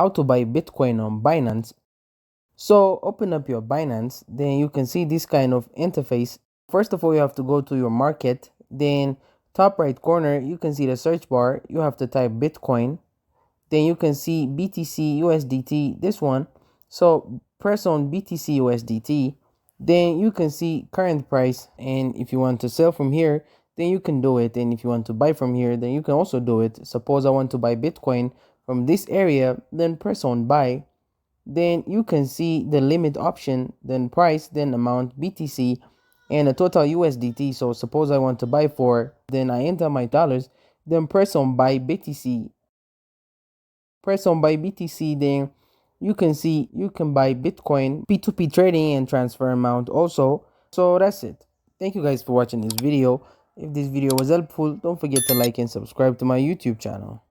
how to buy Bitcoin on Binance. So open up your Binance, then you can see this kind of interface. First of all, you have to go to your market, then top right corner, you can see the search bar. You have to type Bitcoin, then you can see BTC USDT, this one. So press on BTC USDT, then you can see current price, and if you want to sell from here, then you can do it, and if you want to buy from here, then you can also do it. Suppose I want to buy Bitcoin from this area, then press on buy, then you can see the limit option, then price, then amount BTC, and a total USDT. So suppose I want to buy for, then I enter my dollars, then press on buy BTC. Press on buy BTC, then you can see you can buy Bitcoin, P2P trading, and transfer amount also. So that's it. Thank you guys for watching this video. If this video was helpful, don't forget to like and subscribe to my YouTube channel.